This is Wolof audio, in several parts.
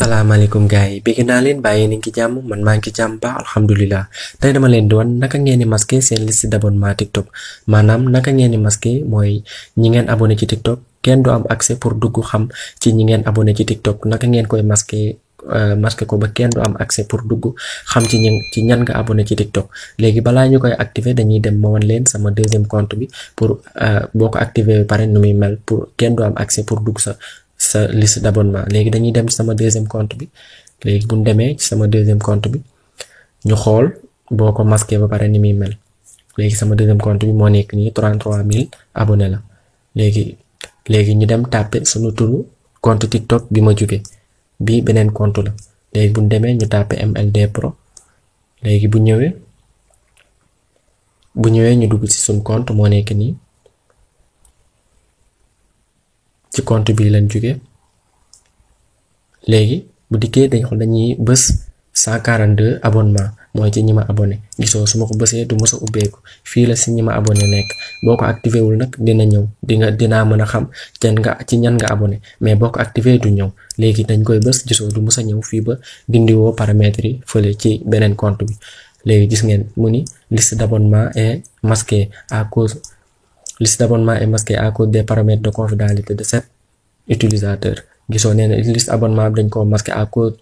Assalamualaikum guys, bëgg naa leen bàyyi nañ ci jàmm man maa ngi ci jàmm ba alhamdulillah. Tey dama leen di wan naka ngeen di masquer seen liste d'abonnement TikTok. Maanaam naka ngeen di masquer mooy ñi ngeen abonné ci TikTok kenn du am accès pour dugg xam ci ñi ngeen abonné ci TikTok naka ngeen koy masquer ko ba kenn du am accès pour dugg xam ci ñan nga abonné ci TikTok. Léegi balaa ñu koy activer dañuy dem ma wan leen sama deuxième compte bi pour boo ko activer ba pare nu muy mel pour kenn du am accès pour dugg sa liste d'abonnement. Léegi dañuy dem ci sama deuxième compte bi léegi bu ñu demee ci sama deuxième compte bi ñu xool boo ko masqué ba pare ni muy mel. Léegi sama deuxième compte bi moo nekk nii 33000 abonnés la. léegi ñu dem tàppe suñu turu compte TikTok bi ma jóge bi beneen compte la. Léegi bu ñu demee ñu tàppe MLD Pro. léegi bu ñëwee ñu dugg ci suñu compte moo nekk nii. ci compte bi lañ jóge léegi bu dikkee dañuy bës 142 abonnement mooy ci ñi ma abonné gisoo su ma ko bësee du mës a ubbeeku fii la si ñi ma abonné nekk boo ko activé wul nag dina ñëw dinaa mën a xam ci ñan nga abonné mais boo ko activé du ñëw. Léegi dañ koy bës gisoo du mës a ñëw fii ba dindiwoo paramètres yi fële ci beneen compte bi. Léegi gis ngeen mu ni liste d'abonnement est masquée à cause des paramètres de confidentialité de cet utilisateur. Gisoo nee na liste abonnement bi dañ ko masqué à cause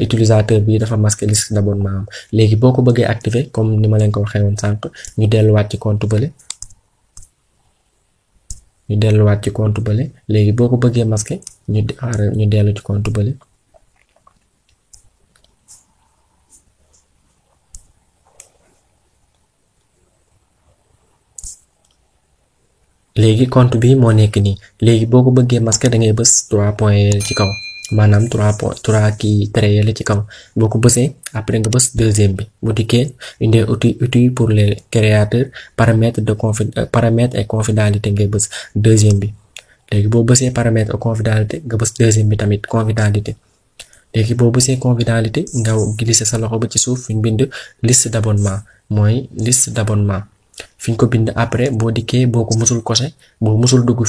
utilisateur bi dafa masqué liste d'abonnement am. Léegi boo ko bëggee activer comme ni ma leen ko waxee woon sànq ñu delluwaat ci compte bële léegi boo ko bëggee masqué ñu dellu ci compte bële. léegi compte bi moo nekk nii léegi boo ko bëggee masquer da ngay bës 3 points ci kaw maanaam 3 kii trait la ci kaw boo ko bësee après nga bës deuxième bi bu dikkee indee outil pour les créateurs paramètres et confidentialité ngay bës deuxième bi. Léegi boo bësee paramètres et confidentialité nga bës deuxième bi tamit confidentialité. Léegi boo bësee confidentialité nga glisser sa loxo ba ci suuf fi ñu bind liste d'abonnement mooy liste d'abonnement. fi ñu ko bind après boo dikkee boo ko musul coché boo musul dugg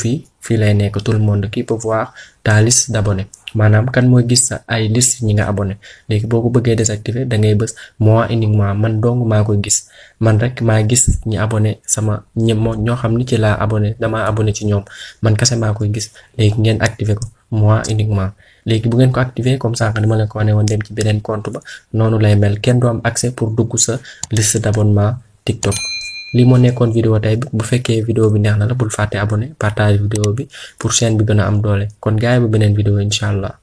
fii lay nekk tout le monde qui peut voir ta liste d'abonnés maanaam kan mooy gis sa ay liste ñi nga abonné. Léegi boo ko bëggee désactiver da ngay bës moi uniquement man dong maa koy gis man rek maa gis ñi abonné ñoo xam ni ci laa abonné damaa abonné ci ñoom man kese maa koy gis. Léegi ngeen activer ko moi uniquement. Léegi bu ngeen ko activer comme ça ni ma leen ko wane woon dem ci beneen compte ba noonu lay mel kenn du am accès pour dugg sa liste d'abonnement TikTok. Lii moo nekkoon vidéo tey bi bu fekkee vidéo bi neex na la bul fàtte abonné partage vidéo bi pour chaîne bi gën a am doole kon gaay ba beneen vidéo incha allah.